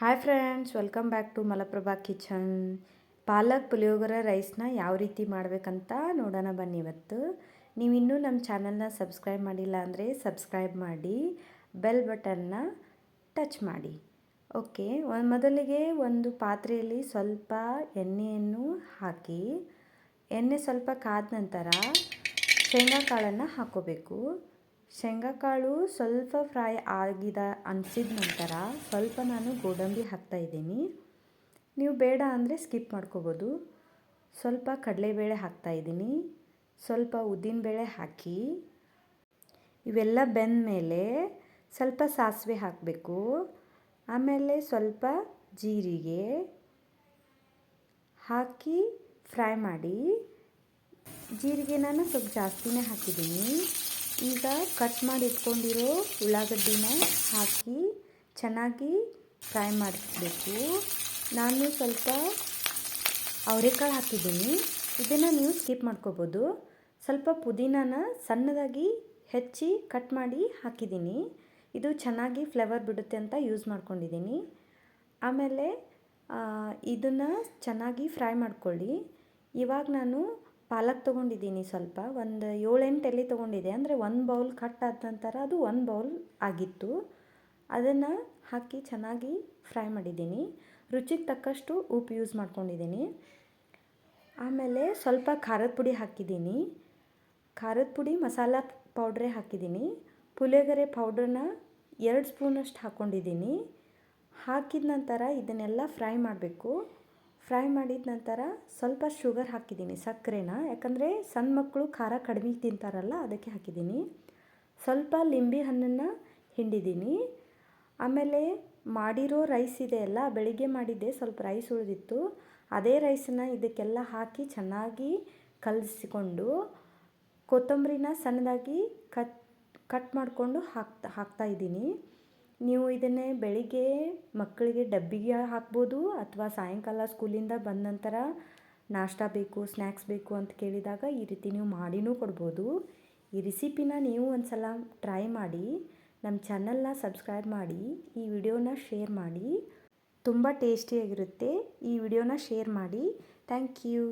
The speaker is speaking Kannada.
Hi friends, welcome back to Malaprabha kitchen. Palak puliyogare ರೈಸ್ನ ಯಾವ ರೀತಿ ಮಾಡಬೇಕಂತ ನೋಡೋಣ ಬನ್ನಿ. ಇವತ್ತು ನೀವು ಇನ್ನೂ ನಮ್ಮ ಚಾನಲ್ನ ಸಬ್ಸ್ಕ್ರೈಬ್ ಮಾಡಿಲ್ಲ ಅಂದರೆ ಸಬ್ಸ್ಕ್ರೈಬ್ ಮಾಡಿ, ಬೆಲ್ ಬಟನ್ನ ಟಚ್ ಮಾಡಿ. ಓಕೆ, ಮೊದಲಿಗೆ ಒಂದು ಪಾತ್ರೆಯಲ್ಲಿ ಸ್ವಲ್ಪ ಎಣ್ಣೆಯನ್ನು ಹಾಕಿ, ಎಣ್ಣೆ ಸ್ವಲ್ಪ ಕಾದ ನಂತರ ಶೇಂಗಾ ಕಾಳನ್ನು ಹಾಕ್ಕೋಬೇಕು. ಶೇಂಗಾಕಾಳು ಸ್ವಲ್ಪ ಫ್ರೈ ಅನಿಸಿದ ನಂತರ ಸ್ವಲ್ಪ ನಾನು ಗೋಡಂಬಿ ಹಾಕ್ತಾಯಿದ್ದೀನಿ. ನೀವು ಬೇಡ ಅಂದರೆ ಸ್ಕಿಪ್ ಮಾಡ್ಕೋಬೋದು. ಸ್ವಲ್ಪ ಕಡಲೆಬೇಳೆ ಹಾಕ್ತಾಯಿದ್ದೀನಿ, ಸ್ವಲ್ಪ ಉದ್ದಿನಬೇಳೆ ಹಾಕಿ ಇವೆಲ್ಲ ಬೆಂದ ಮೇಲೆ ಸ್ವಲ್ಪ ಸಾಸಿವೆ ಹಾಕಬೇಕು. ಆಮೇಲೆ ಸ್ವಲ್ಪ ಜೀರಿಗೆ ಹಾಕಿ ಫ್ರೈ ಮಾಡಿ. ಜೀರಿಗೆ ನಾನು ಸ್ವಲ್ಪ ಜಾಸ್ತಿನೇ ಹಾಕಿದ್ದೀನಿ. ಈಗ ಕಟ್ ಮಾಡಿ ಇಟ್ಕೊಂಡಿರೋ ಉಳ್ಳಾಗಡ್ಡಿನ ಹಾಕಿ ಚೆನ್ನಾಗಿ ಫ್ರೈ ಮಾಡಬೇಕು. ನಾನು ಸ್ವಲ್ಪ ಅವರೆಕಾಳು ಹಾಕಿದ್ದೀನಿ, ಇದನ್ನು ನೀವು ಸ್ಕಿಪ್ ಮಾಡ್ಕೋಬೋದು. ಸ್ವಲ್ಪ ಪುದೀನಾನ ಸಣ್ಣದಾಗಿ ಹೆಚ್ಚಿ ಕಟ್ ಮಾಡಿ ಹಾಕಿದ್ದೀನಿ. ಇದು ಚೆನ್ನಾಗಿ ಫ್ಲೇವರ್ ಬಿಡುತ್ತೆ ಅಂತ ಯೂಸ್ ಮಾಡ್ಕೊಂಡಿದ್ದೀನಿ. ಆಮೇಲೆ ಇದನ್ನು ಚೆನ್ನಾಗಿ ಫ್ರೈ ಮಾಡ್ಕೊಳ್ಳಿ. ಇವಾಗ ನಾನು ಪಾಲಕ್ ತೊಗೊಂಡಿದ್ದೀನಿ, ಸ್ವಲ್ಪ ಒಂದು 7-8 ಎಲೆ ತೊಗೊಂಡಿದ್ದೆ. ಅಂದರೆ ಒಂದು ಬೌಲ್ ಕಟ್ ಆದ ನಂತರ ಅದು 1 ಬೌಲ್ ಆಗಿತ್ತು. ಅದನ್ನು ಹಾಕಿ ಚೆನ್ನಾಗಿ ಫ್ರೈ ಮಾಡಿದ್ದೀನಿ. ರುಚಿಗೆ ತಕ್ಕಷ್ಟು ಉಪ್ಪು ಯೂಸ್ ಮಾಡ್ಕೊಂಡಿದ್ದೀನಿ. ಆಮೇಲೆ ಸ್ವಲ್ಪ ಖಾರದ ಪುಡಿ ಹಾಕಿದ್ದೀನಿ. ಖಾರದ ಪುಡಿ ಮಸಾಲ ಪೌಡ್ರೇ ಹಾಕಿದ್ದೀನಿ. ಪುಳಿಯೋಗರೆ ಪೌಡ್ರನ್ನ 2 ಸ್ಪೂನಷ್ಟು ಹಾಕ್ಕೊಂಡಿದ್ದೀನಿ. ಹಾಕಿದ ನಂತರ ಇದನ್ನೆಲ್ಲ ಫ್ರೈ ಮಾಡಬೇಕು. ಫ್ರೈ ಮಾಡಿದ ನಂತರ ಸ್ವಲ್ಪ ಶುಗರ್ ಹಾಕಿದ್ದೀನಿ, ಸಕ್ಕರೆನ, ಯಾಕಂದರೆ ಸಣ್ಣ ಮಕ್ಕಳು ಖಾರ ಕಡಿಮೆ ತಿಂತಾರಲ್ಲ, ಅದಕ್ಕೆ ಹಾಕಿದ್ದೀನಿ. ಸ್ವಲ್ಪ ಲಿಂಬೆ ಹಣ್ಣನ್ನು ಹಿಂಡಿದ್ದೀನಿ. ಆಮೇಲೆ ಮಾಡಿರೋ ರೈಸ್ ಇದೆಯಲ್ಲ, ಬೆಳಿಗ್ಗೆ ಮಾಡಿದ್ದೆ, ಸ್ವಲ್ಪ ರೈಸ್ ಉಳಿದಿತ್ತು. ಅದೇ ರೈಸನ್ನು ಇದಕ್ಕೆಲ್ಲ ಹಾಕಿ ಚೆನ್ನಾಗಿ ಕಲಸಿಕೊಂಡು ಕೊತ್ತಂಬರಿನ ಸಣ್ಣದಾಗಿ ಕಟ್ ಮಾಡಿಕೊಂಡು ಹಾಕ್ತಾಯಿದ್ದೀನಿ. ನೀವು ಇದನ್ನೇ ಬೆಳಿಗ್ಗೆ ಮಕ್ಕಳಿಗೆ ಡಬ್ಬಿಗೆ ಹಾಕ್ಬೋದು, ಅಥವಾ ಸಾಯಂಕಾಲ ಸ್ಕೂಲಿಂದ ಬಂದ ನಂತರ ನಾಷ್ಟ ಬೇಕು, ಸ್ನ್ಯಾಕ್ಸ್ ಬೇಕು ಅಂತ ಕೇಳಿದಾಗ ಈ ರೀತಿ ನೀವು ಮಾಡಿನೂ ಕೊಡ್ಬೋದು. ಈ ರೆಸಿಪಿನ ನೀವು ಒಂದು ಸಲ ಟ್ರೈ ಮಾಡಿ. ನಮ್ಮ ಚಾನಲ್ನ ಸಬ್ಸ್ಕ್ರೈಬ್ ಮಾಡಿ, ಈ ವಿಡಿಯೋನ ಶೇರ್ ಮಾಡಿ. ತುಂಬ ಟೇಸ್ಟಿಯಾಗಿರುತ್ತೆ. ಈ ವಿಡಿಯೋನ ಶೇರ್ ಮಾಡಿ. Thank you.